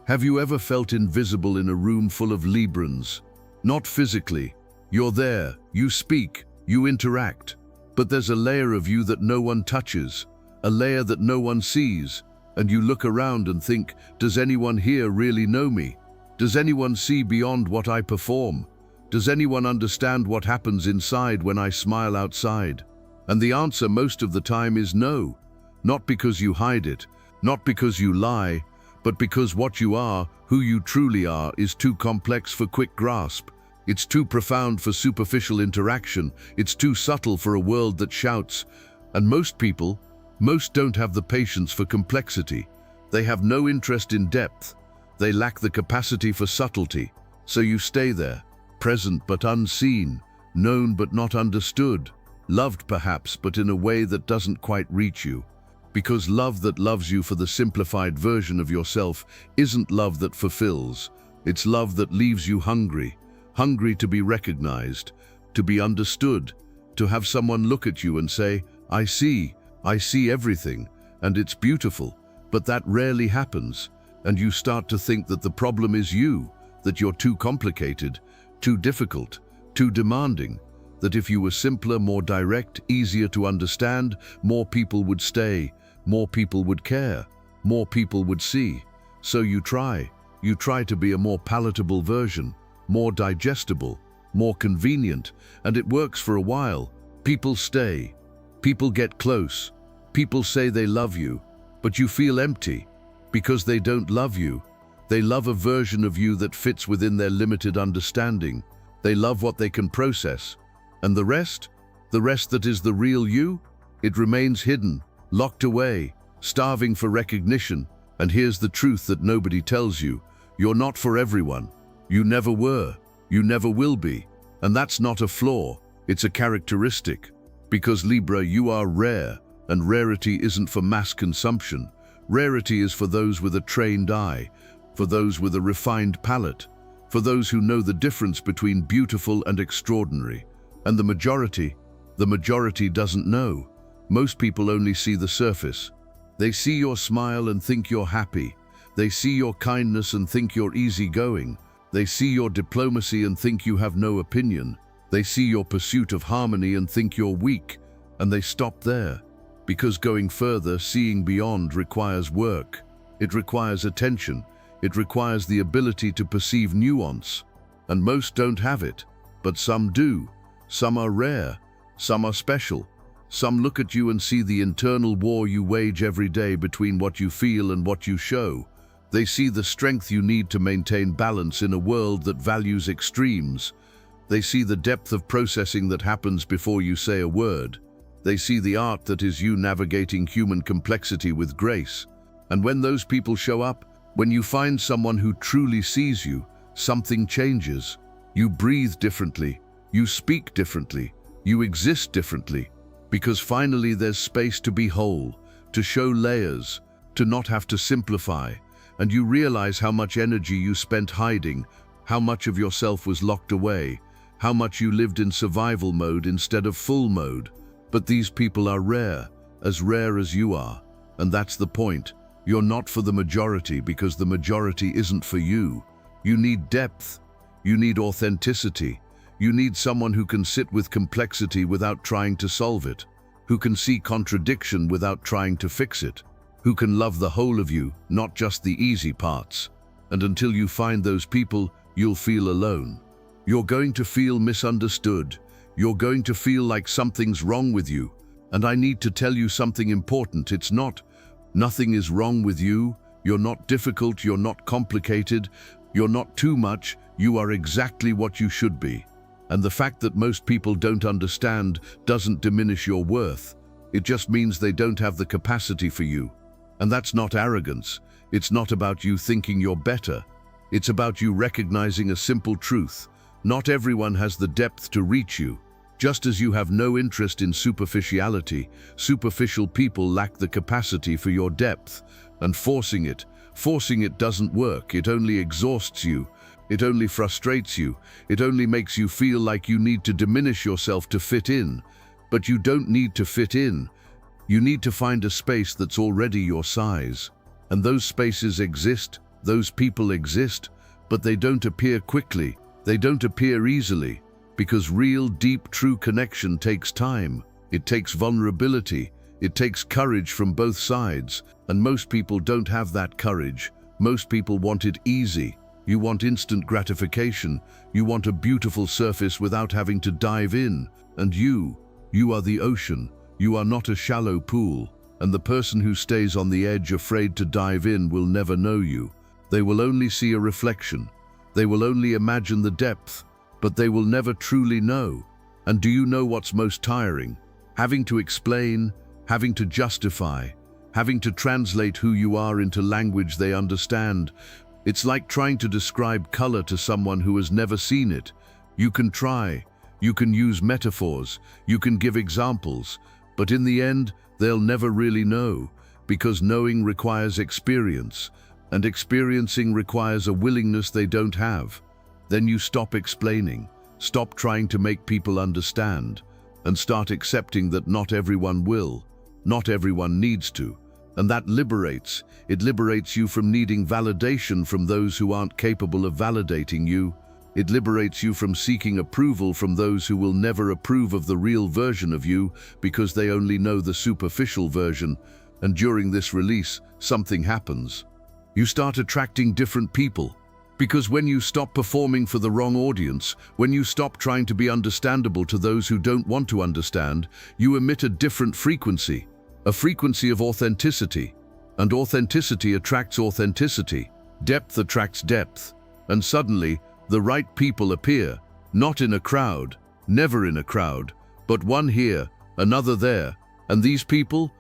Have you ever felt invisible in a room full of Librans? Not physically. You're there, you speak, you interact. But there's a layer of you that no one touches, a layer that no one sees. And you look around and think, does anyone here really know me? Does anyone see beyond what I perform? Does anyone understand what happens inside when I smile outside? And the answer most of the time is no. Not because you hide it, not because you lie, but because what you are, who you truly are, is too complex for quick grasp. It's too profound for superficial interaction. It's too subtle for a world that shouts. And most don't have the patience for complexity. They have no interest in depth. They lack the capacity for subtlety. So you stay there, present but unseen, known but not understood, loved perhaps but in a way that doesn't quite reach you. Because love that loves you for the simplified version of yourself isn't love that fulfills. It's love that leaves you hungry to be recognized, to be understood, to have someone look at you and say, I see everything, and it's beautiful. But that rarely happens, and you start to think that the problem is you, that you're too complicated, too difficult, too demanding, that if you were simpler, more direct, easier to understand, more people would stay, more people would care, more people would see. So you try to be a more palatable version, more digestible, more convenient, and it works for a while. People stay, people get close, people say they love you, but you feel empty because they don't love you. They love a version of you that fits within their limited understanding. They love what they can process. And the rest that is the real you, it remains hidden, locked away, starving for recognition. And here's the truth that nobody tells you. You're not for everyone. You never were. You never will be. And that's not a flaw. It's a characteristic. Because Libra, you are rare, and rarity isn't for mass consumption. Rarity is for those with a trained eye, for those with a refined palate, for those who know the difference between beautiful and extraordinary. And the majority doesn't know. Most people only see the surface. They see your smile and think you're happy. They see your kindness and think you're easygoing. They see your diplomacy and think you have no opinion. They see your pursuit of harmony and think you're weak. And they stop there. Because going further, seeing beyond, requires work. It requires attention. It requires the ability to perceive nuance. And most don't have it. But some do. Some are rare. Some are special. Some look at you and see the internal war you wage every day between what you feel and what you show. They see the strength you need to maintain balance in a world that values extremes. They see the depth of processing that happens before you say a word. They see the art that is you navigating human complexity with grace. And when those people show up, when you find someone who truly sees you, something changes. You breathe differently. You speak differently. You exist differently. Because finally there's space to be whole, to show layers, to not have to simplify. And you realize how much energy you spent hiding, how much of yourself was locked away, how much you lived in survival mode instead of full mode. But these people are rare as you are. And that's the point. You're not for the majority because the majority isn't for you. You need depth. You need authenticity. You need someone who can sit with complexity without trying to solve it, who can see contradiction without trying to fix it, who can love the whole of you, not just the easy parts. And until you find those people, you'll feel alone. You're going to feel misunderstood. You're going to feel like something's wrong with you. And I need to tell you something important. It's not. Nothing is wrong with you. You're not difficult. You're not complicated. You're not too much. You are exactly what you should be. And the fact that most people don't understand doesn't diminish your worth. It just means they don't have the capacity for you. And that's not arrogance. It's not about you thinking you're better. It's about you recognizing a simple truth. Not everyone has the depth to reach you. Just as you have no interest in superficiality, superficial people lack the capacity for your depth. And forcing it doesn't work. It only exhausts you. It only frustrates you. It only makes you feel like you need to diminish yourself to fit in. But you don't need to fit in. You need to find a space that's already your size. And those spaces exist Those people exist, but they don't appear quickly. They don't appear easily, because real, deep, true connection takes time. It takes vulnerability. It takes courage from both sides, and most people don't have that courage. Most people want it easy. You want instant gratification. You want a beautiful surface without having to dive in. And you are the ocean. You are not a shallow pool. And the person who stays on the edge afraid to dive in will never know you. They will only see a reflection. They will only imagine the depth, but they will never truly know. And do you know what's most tiring? Having to explain, having to justify, having to translate who you are into language they understand. It's like trying to describe color to someone who has never seen it. You can try, you can use metaphors, you can give examples, but in the end, they'll never really know, because knowing requires experience, and experiencing requires a willingness they don't have. Then you stop explaining, stop trying to make people understand, and start accepting that not everyone will, not everyone needs to. And that liberates. It liberates you from needing validation from those who aren't capable of validating you. It liberates you from seeking approval from those who will never approve of the real version of you because they only know the superficial version. And during this release, something happens. You start attracting different people. Because when you stop performing for the wrong audience, when you stop trying to be understandable to those who don't want to understand, you emit a different frequency. A frequency of authenticity, and authenticity attracts authenticity. Depth attracts depth, and suddenly the right people appear, not in a crowd, never in a crowd, but one here, another there, and these people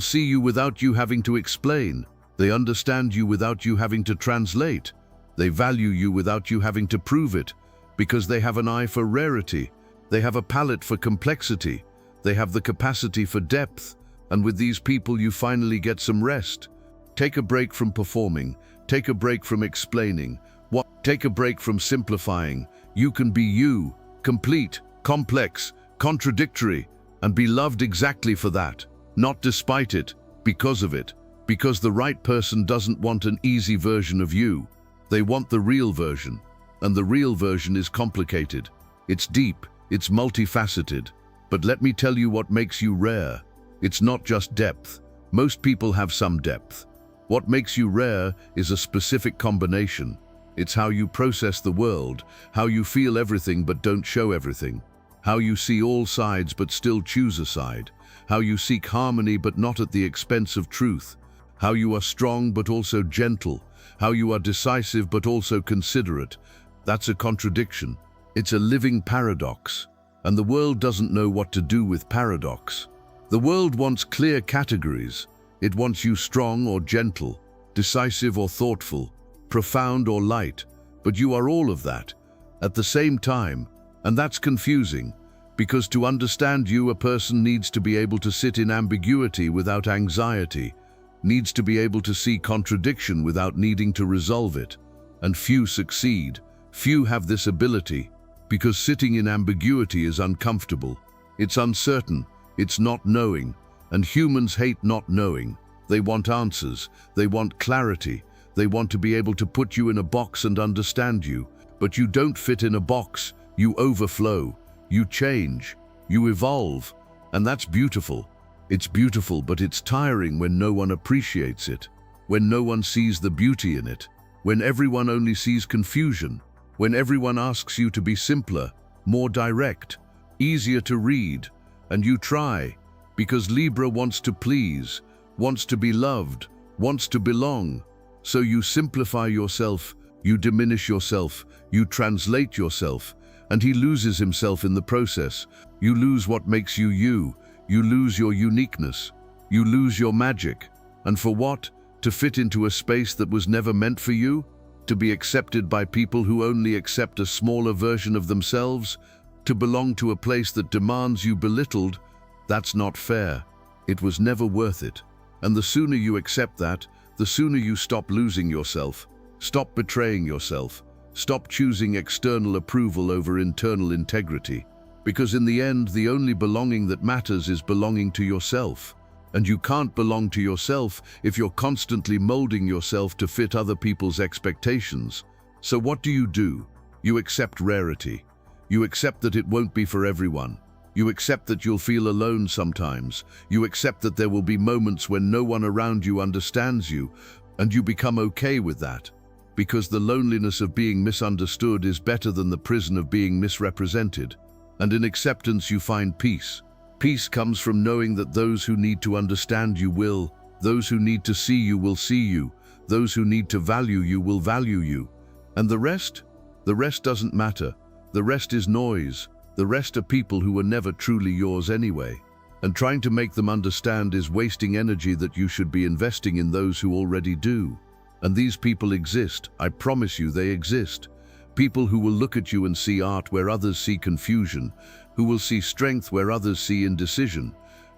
see you without you having to explain. They understand you without you having to translate. They value you without you having to prove it, because they have an eye for rarity. They have a palate for complexity. They have the capacity for depth. And with these people, you finally get some rest. Take a break from performing. Take a break from explaining. Take a break from simplifying. You can be you, complete, complex, contradictory, and be loved exactly for that. Not despite it, because of it. Because the right person doesn't want an easy version of you. They want the real version. And the real version is complicated. It's deep, it's multifaceted. But let me tell you what makes you rare. It's not just depth. Most people have some depth. What makes you rare is a specific combination. It's how you process the world, how you feel everything but don't show everything, how you see all sides but still choose a side, how you seek harmony but not at the expense of truth, how you are strong but also gentle, how you are decisive but also considerate. That's a contradiction. It's a living paradox. And the world doesn't know what to do with paradox. The world wants clear categories. It wants you strong or gentle, decisive or thoughtful, profound or light, but you are all of that at the same time, and that's confusing, because to understand you, a person needs to be able to sit in ambiguity without anxiety, needs to be able to see contradiction without needing to resolve it, and few succeed. Few have this ability, because sitting in ambiguity is uncomfortable. It's uncertain. It's not knowing, and humans hate not knowing. They want answers, they want clarity, they want to be able to put you in a box and understand you, but you don't fit in a box, you overflow, you change, you evolve, and that's beautiful. It's beautiful, but it's tiring when no one appreciates it, when no one sees the beauty in it, when everyone only sees confusion, when everyone asks you to be simpler, more direct, easier to read. And you try, because Libra wants to please, wants to be loved, wants to belong. So you simplify yourself, you diminish yourself, you translate yourself, and he loses himself in the process. You lose what makes you you. You lose your uniqueness. You lose your magic. And for what? To fit into a space that was never meant for you? To be accepted by people who only accept a smaller version of themselves? To belong to a place that demands you belittled? That's not fair. It was never worth it. And the sooner you accept that, the sooner you stop losing yourself, stop betraying yourself, stop choosing external approval over internal integrity. Because in the end, the only belonging that matters is belonging to yourself. And you can't belong to yourself if you're constantly molding yourself to fit other people's expectations. So what do? You accept rarity. You accept that it won't be for everyone. You accept that you'll feel alone sometimes. You accept that there will be moments when no one around you understands you, and you become okay with that. Because the loneliness of being misunderstood is better than the prison of being misrepresented. And in acceptance you find peace. Peace comes from knowing that those who need to understand you will, those who need to see you will see you, those who need to value you will value you. And the rest? The rest doesn't matter. The rest is noise. The rest are people who were never truly yours anyway. And trying to make them understand is wasting energy that you should be investing in those who already do. And these people exist. I promise you they exist. People who will look at you and see art where others see confusion, who will see strength where others see indecision,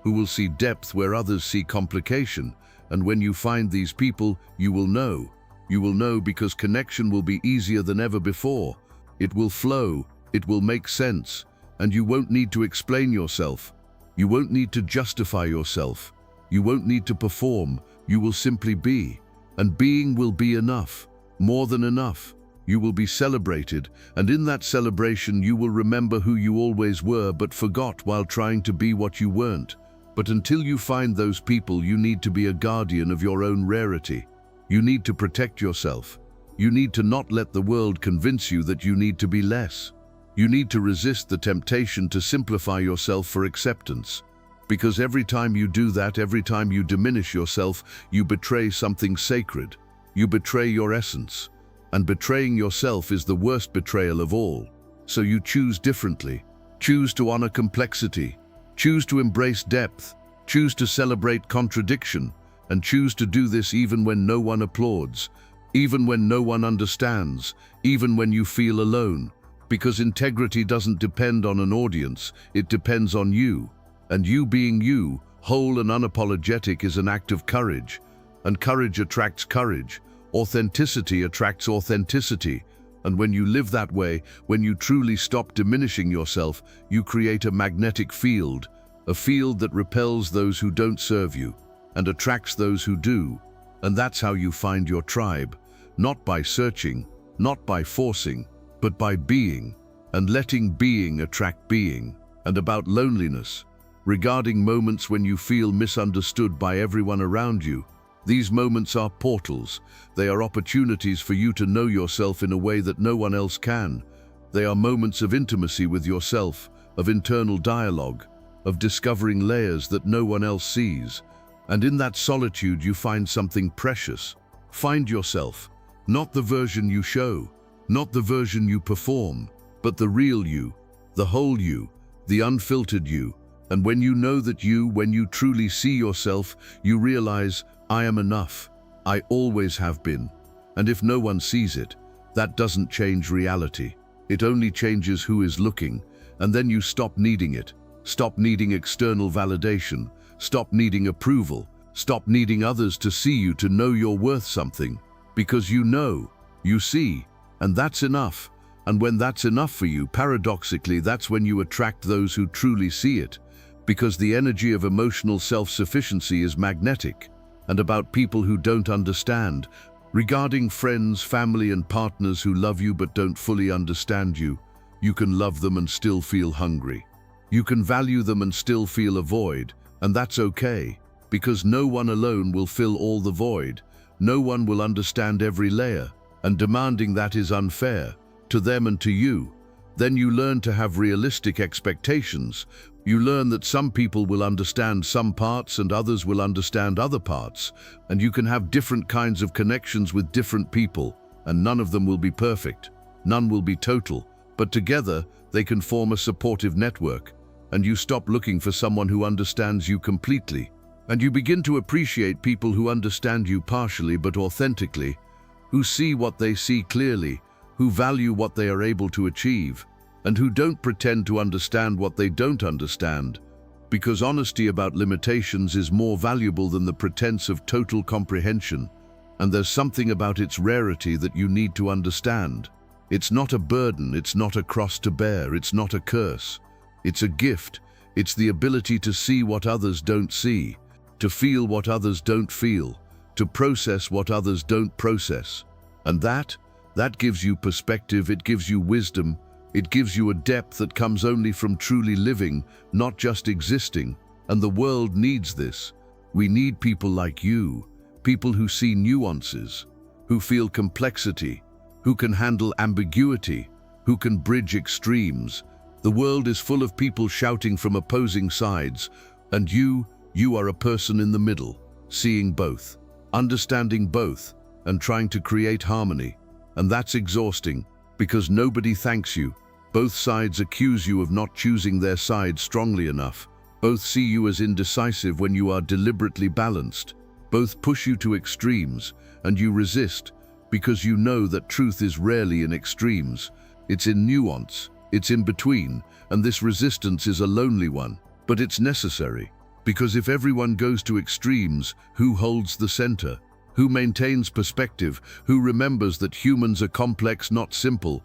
who will see depth where others see complication. And when you find these people, you will know. You will know because connection will be easier than ever before. It will flow, it will make sense, and you won't need to explain yourself. You won't need to justify yourself. You won't need to perform. You will simply be. And being will be enough, more than enough. You will be celebrated, and in that celebration you will remember who you always were but forgot while trying to be what you weren't. But until you find those people, you need to be a guardian of your own rarity. You need to protect yourself. You need to not let the world convince you that you need to be less. You need to resist the temptation to simplify yourself for acceptance. Because every time you do that, every time you diminish yourself, you betray something sacred. You betray your essence. And betraying yourself is the worst betrayal of all. So you choose differently. Choose to honor complexity. Choose to embrace depth. Choose to celebrate contradiction. And choose to do this even when no one applauds, even when no one understands, even when you feel alone. Because integrity doesn't depend on an audience, it depends on you. And you being you, whole and unapologetic, is an act of courage. And courage attracts courage. Authenticity attracts authenticity. And when you live that way, when you truly stop diminishing yourself, you create a magnetic field, a field that repels those who don't serve you and attracts those who do. And that's how you find your tribe, not by searching, not by forcing, but by being, and letting being attract being. And about loneliness, regarding moments when you feel misunderstood by everyone around you, these moments are portals. They are opportunities for you to know yourself in a way that no one else can. They are moments of intimacy with yourself, of internal dialogue, of discovering layers that no one else sees. And in that solitude you find something precious. Find yourself, not the version you show, not the version you perform, but the real you, the whole you, the unfiltered you. And when you know that when you truly see yourself, you realize, I am enough. I always have been. And if no one sees it, that doesn't change reality. It only changes who is looking. And then you stop needing it. Stop needing external validation. Stop needing approval. Stop needing others to see you to know you're worth something. Because you know, you see, and that's enough. And when that's enough for you, paradoxically, that's when you attract those who truly see it. Because the energy of emotional self-sufficiency is magnetic. And about people who don't understand, regarding friends, family, and partners who love you but don't fully understand you, you can love them and still feel hungry. You can value them and still feel a void, and that's okay, because no one alone will fill all the void. No one will understand every layer, and demanding that is unfair, to them and to you. Then you learn to have realistic expectations. You learn that some people will understand some parts and others will understand other parts, and you can have different kinds of connections with different people, and none of them will be perfect. None will be total, but together they can form a supportive network, and you stop looking for someone who understands you completely, and you begin to appreciate people who understand you partially but authentically, who see what they see clearly, who value what they are able to achieve, and who don't pretend to understand what they don't understand, because honesty about limitations is more valuable than the pretense of total comprehension, and there's something about its rarity that you need to understand. It's not a burden, it's not a cross to bear, it's not a curse. It's a gift. It's the ability to see what others don't see, to feel what others don't feel, to process what others don't process. And that gives you perspective, it gives you wisdom, it gives you a depth that comes only from truly living, not just existing. And the world needs this. We need people like you, people who see nuances, who feel complexity, who can handle ambiguity, who can bridge extremes. The world is full of people shouting from opposing sides, and you are a person in the middle, seeing both, understanding both, and trying to create harmony. And that's exhausting, because nobody thanks you. Both sides accuse you of not choosing their side strongly enough. Both see you as indecisive when you are deliberately balanced. Both push you to extremes, and you resist, because you know that truth is rarely in extremes. It's in nuance, it's in between, and this resistance is a lonely one. But it's necessary, because if everyone goes to extremes, who holds the center? Who maintains perspective? Who remembers that humans are complex, not simple?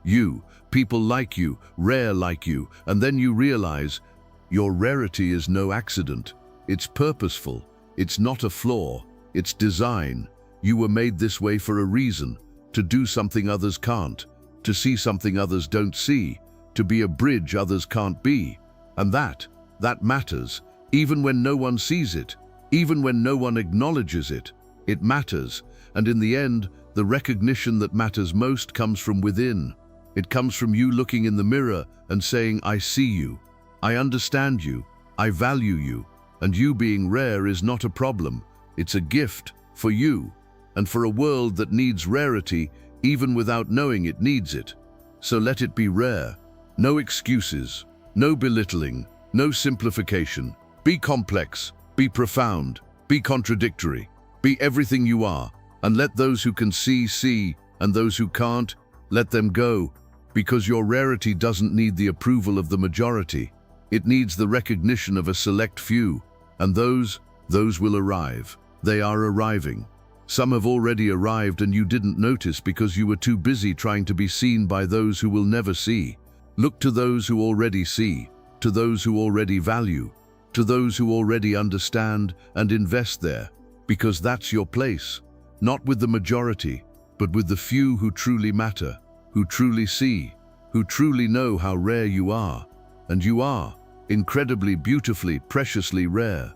You, people like you, rare like you, and then you realize your rarity is no accident. It's purposeful. It's not a flaw. It's design. You were made this way for a reason, to do something others can't, to see something others don't see, to be a bridge others can't be. And that matters, even when no one sees it, even when no one acknowledges it. It matters, and in the end, the recognition that matters most comes from within. It comes from you looking in the mirror and saying, I see you, I understand you, I value you, and you being rare is not a problem. It's a gift for you, and for a world that needs rarity, even without knowing it needs it. So let it be rare. No excuses, no belittling, no simplification. Be complex, be profound, be contradictory, be everything you are, and let those who can see, and those who can't, let them go, because your rarity doesn't need the approval of the majority. It needs the recognition of a select few, and those will arrive. They are arriving. Some have already arrived and you didn't notice because you were too busy trying to be seen by those who will never see. Look to those who already see, to those who already value, to those who already understand, and invest there, because that's your place, not with the majority, but with the few who truly matter, who truly see, who truly know how rare you are. And you are incredibly, beautifully, preciously rare.